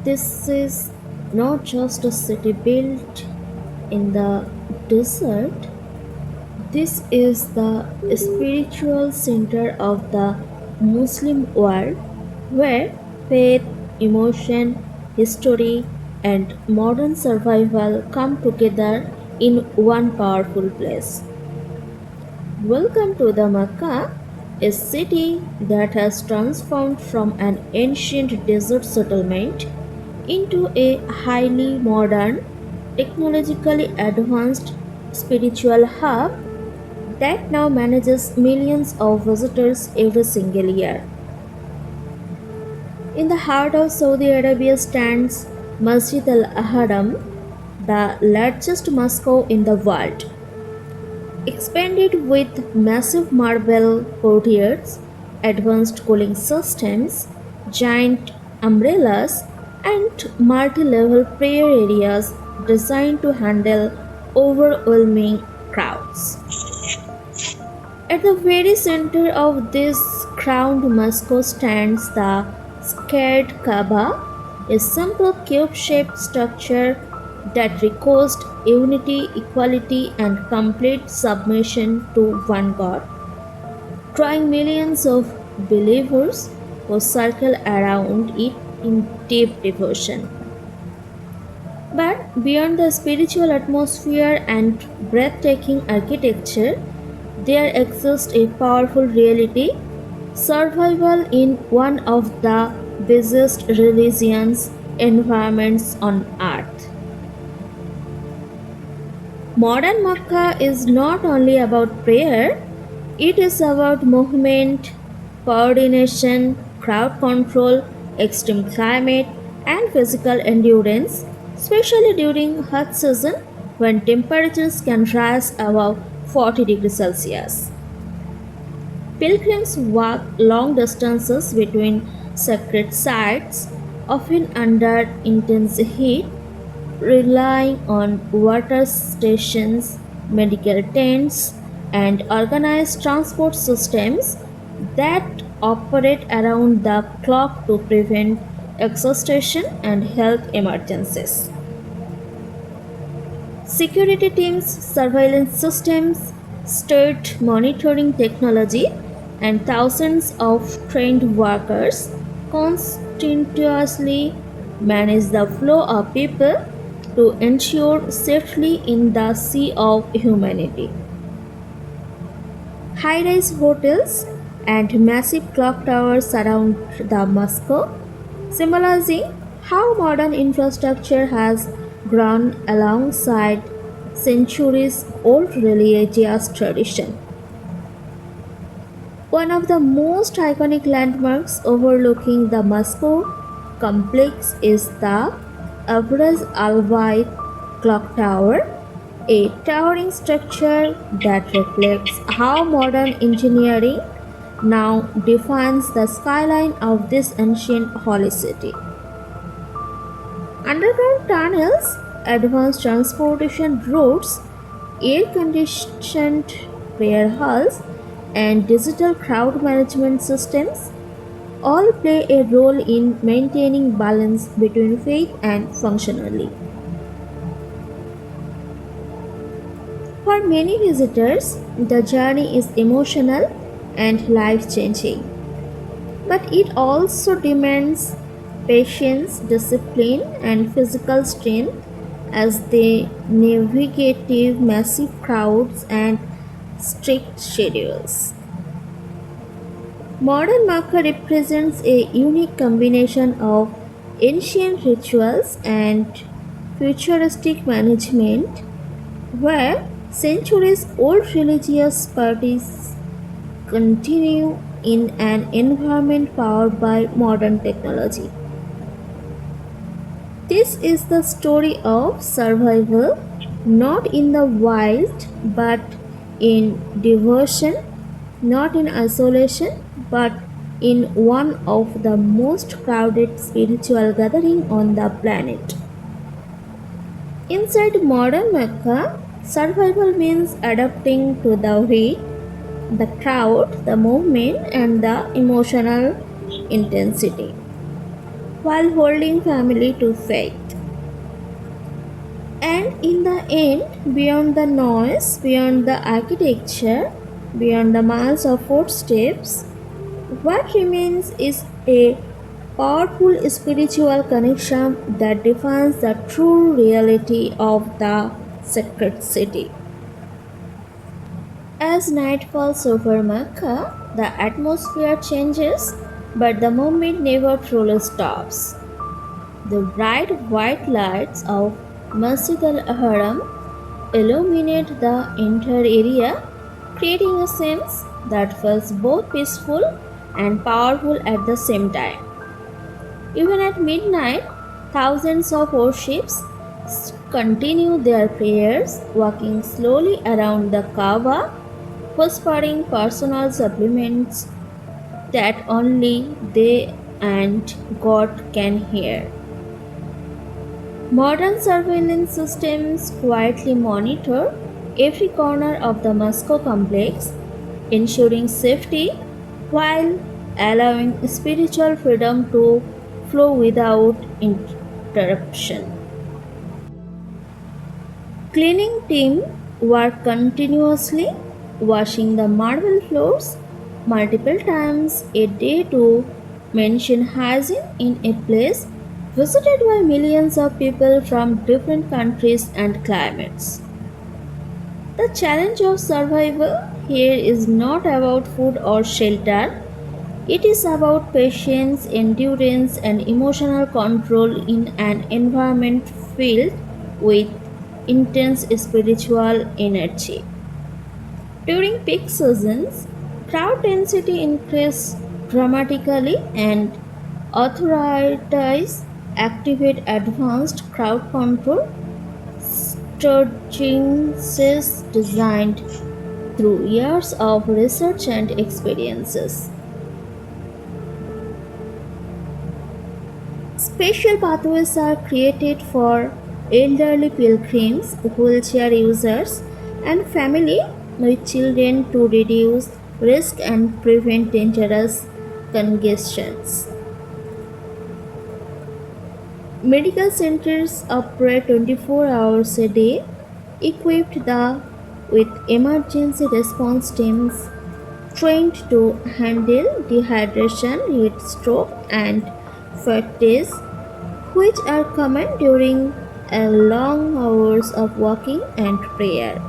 This is not just a city built in the desert, this is the spiritual center of the Muslim world where faith, emotion, history, and modern survival come together in one powerful place. Welcome to the Mecca, a city that has transformed from an ancient desert settlement into a highly modern, technologically advanced spiritual hub that now manages millions of visitors every single year. In the heart of Saudi Arabia stands Masjid al-Haram, the largest mosque in the world. Expanded with massive marble courtyards, advanced cooling systems, giant umbrellas, and multi level prayer areas designed to handle overwhelming crowds. At the very center of this crowned mosque stands the scared Kaaba, a simple cube shaped structure that recalls unity, equality, and complete submission to one God, drawing millions of believers who circle around it in deep devotion. But beyond the spiritual atmosphere and breathtaking architecture, there exists a powerful reality: survival in one of the busiest religions environments on earth. Modern Makkah is not only about prayer, it is about movement, coordination, crowd control, extreme climate, and physical endurance, especially during hot season when temperatures can rise above 40 degrees Celsius. Pilgrims walk long distances between sacred sites, often under intense heat, relying on water stations, medical tents, and organized transport systems that operate around the clock to prevent exhaustion and health emergencies. Security teams, surveillance systems, state monitoring technology, and thousands of trained workers continuously manage the flow of people to ensure safety in the sea of humanity. High rise hotels and massive clock towers surround the mosque, symbolizing how modern infrastructure has grown alongside centuries old religious tradition. One of the most iconic landmarks overlooking the mosque complex is the Abraj Al-Bait Clock Tower, a towering structure that reflects how modern engineering now defines the skyline of this ancient holy city. Underground tunnels, advanced transportation routes, air conditioned prayer halls, and digital crowd management systems all play a role in maintaining balance between faith and functionality. For many visitors, the journey is emotional and life changing, but it also demands patience, discipline, and physical strength as they navigate massive crowds and strict schedules. Modern Makkah represents a unique combination of ancient rituals and futuristic management, where centuries old religious parties continue in an environment powered by modern technology. This is the story of survival, not in the wild but in devotion, not in isolation but in one of the most crowded spiritual gathering on the planet. Inside modern Mecca, survival means adapting to the heat, the crowd, the movement, and the emotional intensity. while holding family to faith. And in the end, beyond the noise, beyond the architecture, beyond the miles of footsteps, what remains is a powerful spiritual connection that defines the true reality of the sacred city. As night falls over Mecca, the atmosphere changes, but the moment never truly stops. The bright white lights of Masjid al-Haram illuminate the entire area, creating a sense that feels both peaceful and powerful at the same time. Even at midnight, thousands of worships continue their prayers, walking slowly around the Kaaba, whispering personal supplements that only they and God can hear. Modern surveillance systems quietly monitor every corner of the Moscow complex, ensuring safety while allowing spiritual freedom to flow without interruption. Cleaning team work continuously, washing the marble floors multiple times a day to maintain hygiene in a place visited by millions of people from different countries and climates. The challenge of survival here is not about food or shelter, it is about patience, endurance, and emotional control in an environment filled with intense spiritual energy. During peak seasons, crowd density increases dramatically and authorities activate advanced crowd control strategies designed through years of research and experiences. Special pathways are created for elderly pilgrims, wheelchair users, and family with children to reduce risk and prevent dangerous congestions. Medical centers operate 24 hours a day, equipped with emergency response teams trained to handle dehydration, heat stroke, and fatigue, which are common during long hours of walking and prayer.